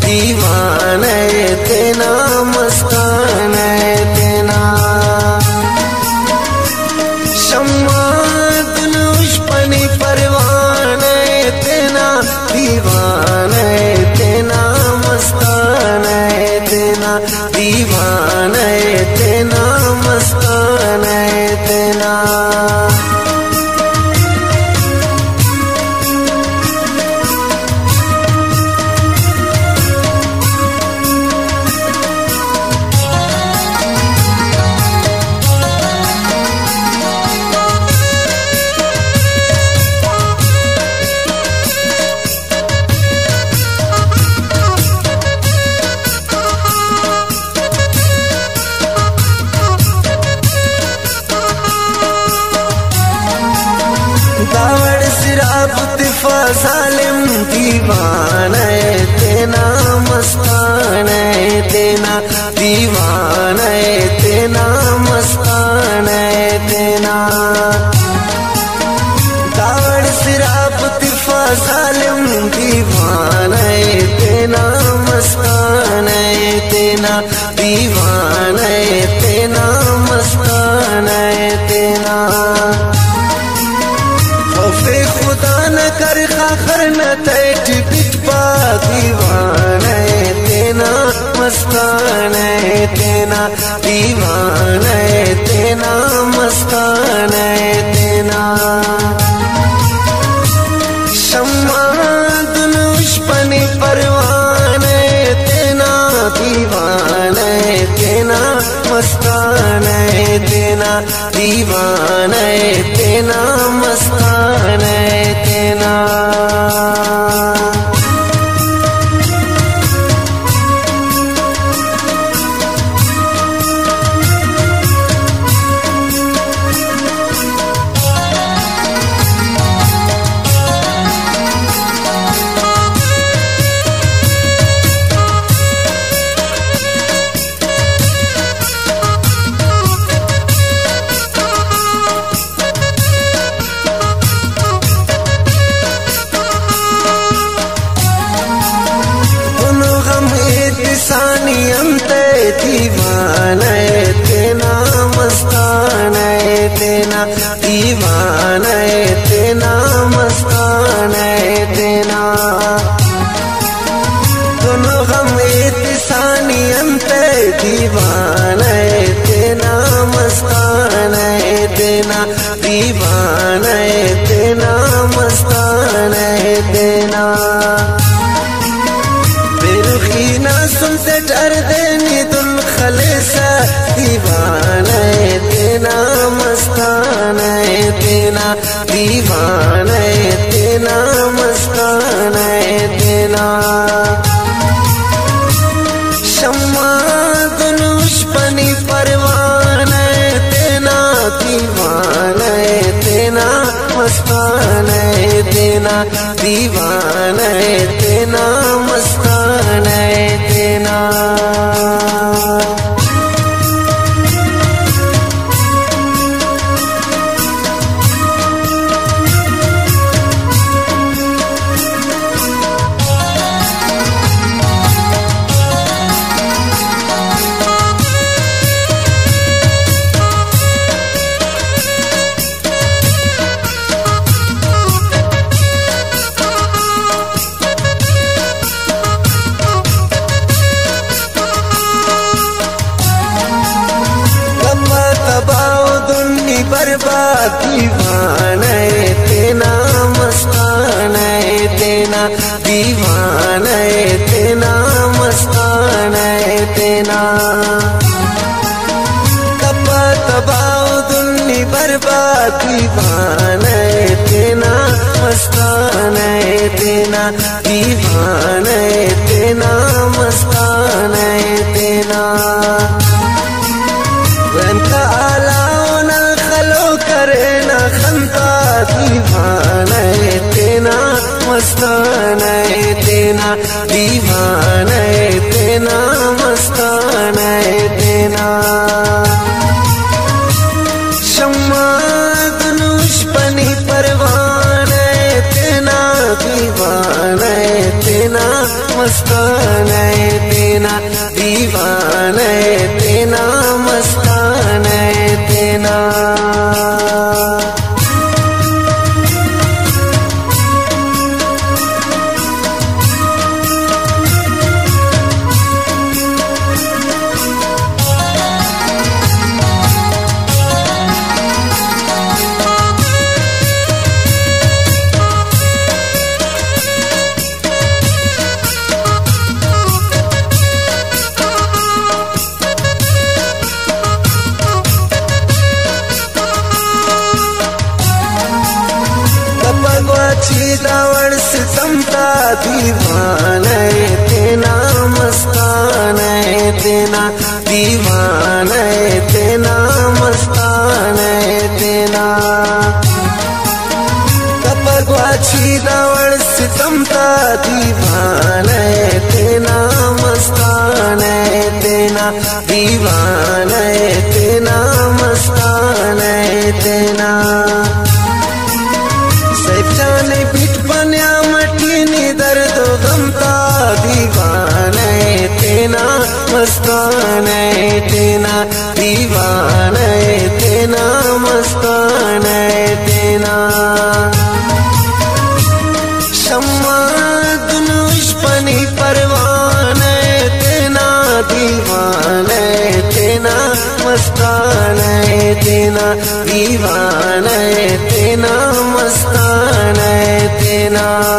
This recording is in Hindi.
दीवाना तेना मस्ताना तेना शम्मा दुनुश पनी परवाना तेना दीवाना तेना मस्ताना तेना दीवाना तेना मस्ताना तेना दावड़ सिराब तिफा सालिम दीवाना तेना मस्ताना तेना दीवाना तेना मस्ताना तेना दावड़ सिराब तिफा सालिम दीवाना तेना मस्ताना तेना दीवाना तेना मस्ताना तेना खुदा न कर खाखर न तैठ बिटपा दीवाना तेना मस्ताना तेना दीवाना तेना मस्ताना तेना शम्मा दुनुश पनी परवाना तेना दीवाना तेना मस्ताना तेना दीवाना तेना मस्ताना तेना सानियंते दीवाना तेना मस्ताना तेना दीवाना तेना मस्ताना तेना दोनों गम सानियंते दीवाना तेना मस्ताना तेना दीवाना तेना मस्ताना तेना सुनते डर देनी दुल खलेसा दीवाना तेना मस्ताना तेना दीवाना तेना मस्ताना तेना शम्मा दुनुश पनी परवाना तेना दीवाना तेना मस्ताना तेना दीवाना तेना मस्ताना तेना बर्बाद दीवाना तेना मस्ताना तेना दीवाना तेना मस्ताना तेना तबा तबाओ दुन्नी बर्बाद दीवाना तेना मस्ताना तेना दीवाना तेना मस्ताना तेना का आलाओ न खलो करे न खंता दीवाना तेना मस्ताना तेना दीवाना तेना मस्ताना तेना शम्मा दुनुश पनी परवाना तेना दीवाना तेना मस्ताना तेना, दीवाना तेना, मस्ताना तेना। दावड़ सितमता, दीवाना तेना, मस्ताना तेना, दीवाना तेना, मस्ताना तेना। कपगवाची दावड़ सितमता, दीवाना तेना, मस्ताना तेना, दीवाना तेना, मस्ताना तेना। जाने पीठ बन्या मटीनी दर्द गमता, दीवाना तेना, मस्ताना तेना, दीवाना तेना, मस्ताना तेना। शम्मा दुनुश पनी परवाना तेना, दीवाना तेना, मस्ताना तेना, दीवाना तेना, मस्ताना तेना।